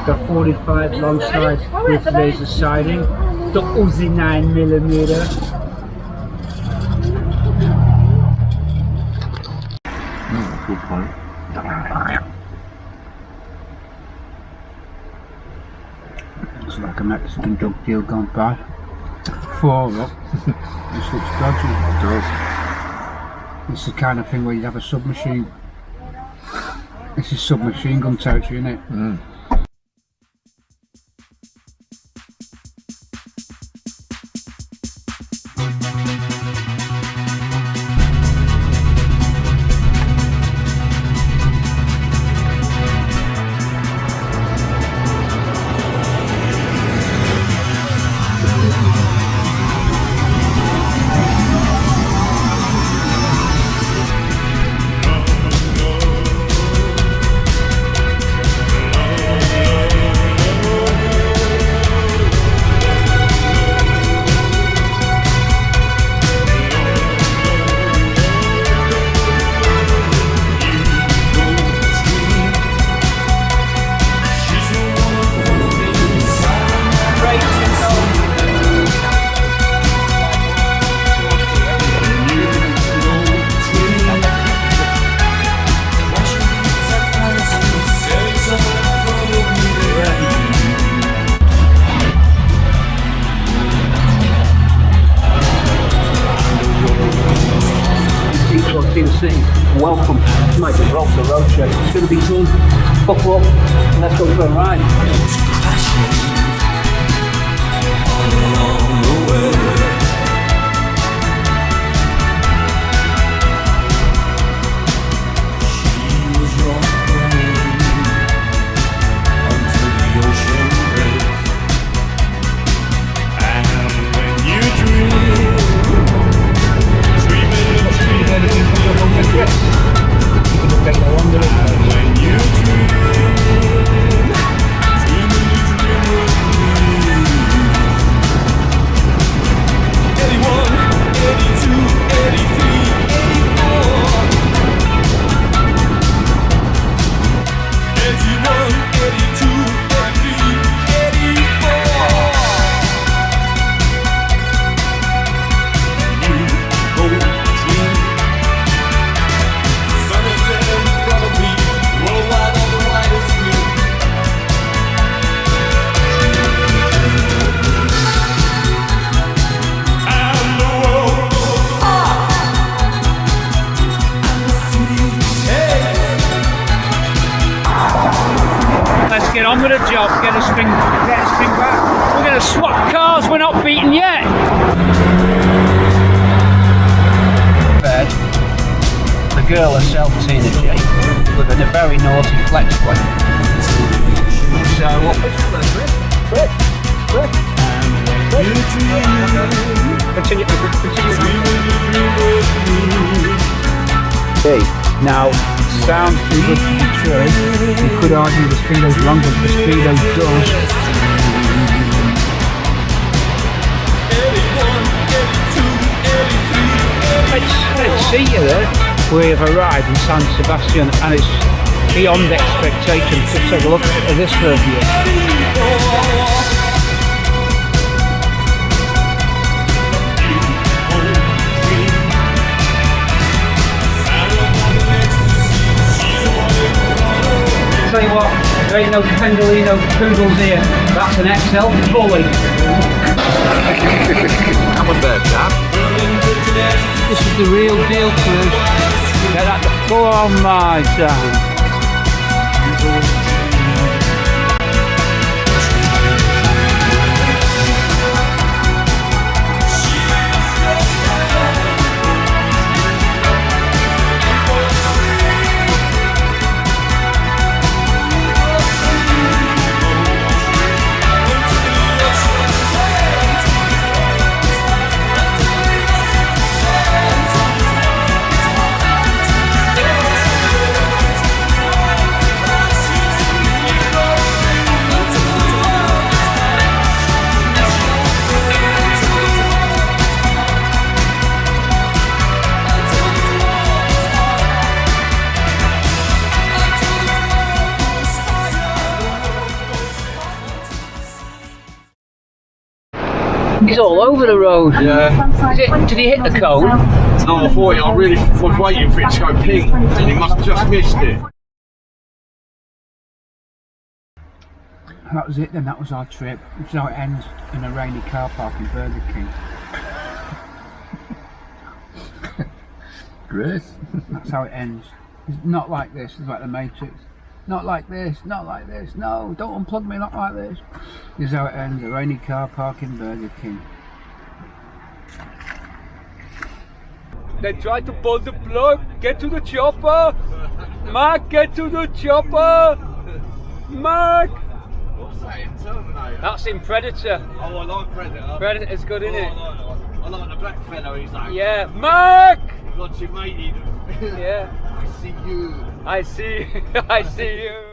the 45 long side with laser siding, the Uzi 9mm. Good point. It's like a Mexican drug deal gone bad. 4 up. This looks dodgy. It does. It's the kind of thing where you have a submachine. This is submachine gun territory, isn't it? Mm. Cortina City. Welcome to my Gibraltar road trip. It's going to be fun. Buckle up and let's go for a ride. Get on with the job, get us thing back. We're going to swap cars, we're not beaten yet. Bed, the girl herself, Tina J, living a very naughty flex play. So what was Continue. Okay, now sounds too good to be true. You could argue the speedo's wrong, but the speedo does. Let's see you there. We have arrived in San Sebastian and it's beyond expectation. Just take a look at this for a view. Tell you what, there ain't no Pendolino poodles here. That's an XL bully. I'm a bird, Dad. This is the real deal, Chris. Get that go on my time. He's all over the road. Yeah. Did he hit the cone? No, I thought I really was waiting for it to go pink, and he must have just missed it. That was it then, that was our trip. This is how it ends in a rainy car park in Burger King. Great. That's how it ends. It's not like this, it's like the Matrix. Not like this, not like this, no, don't unplug me, not like this. This is how it ends, a rainy car park in Burger King. They tried to pull the plug, get to the chopper! Mark, get to the chopper! Mark! What's that in Terminator? That's in Predator. Oh, I like Predator. Predator's good, isn't it? I like the black fellow, he's like, Yeah, Mark! got you, matey. Yeah. I see you. I see, I see you.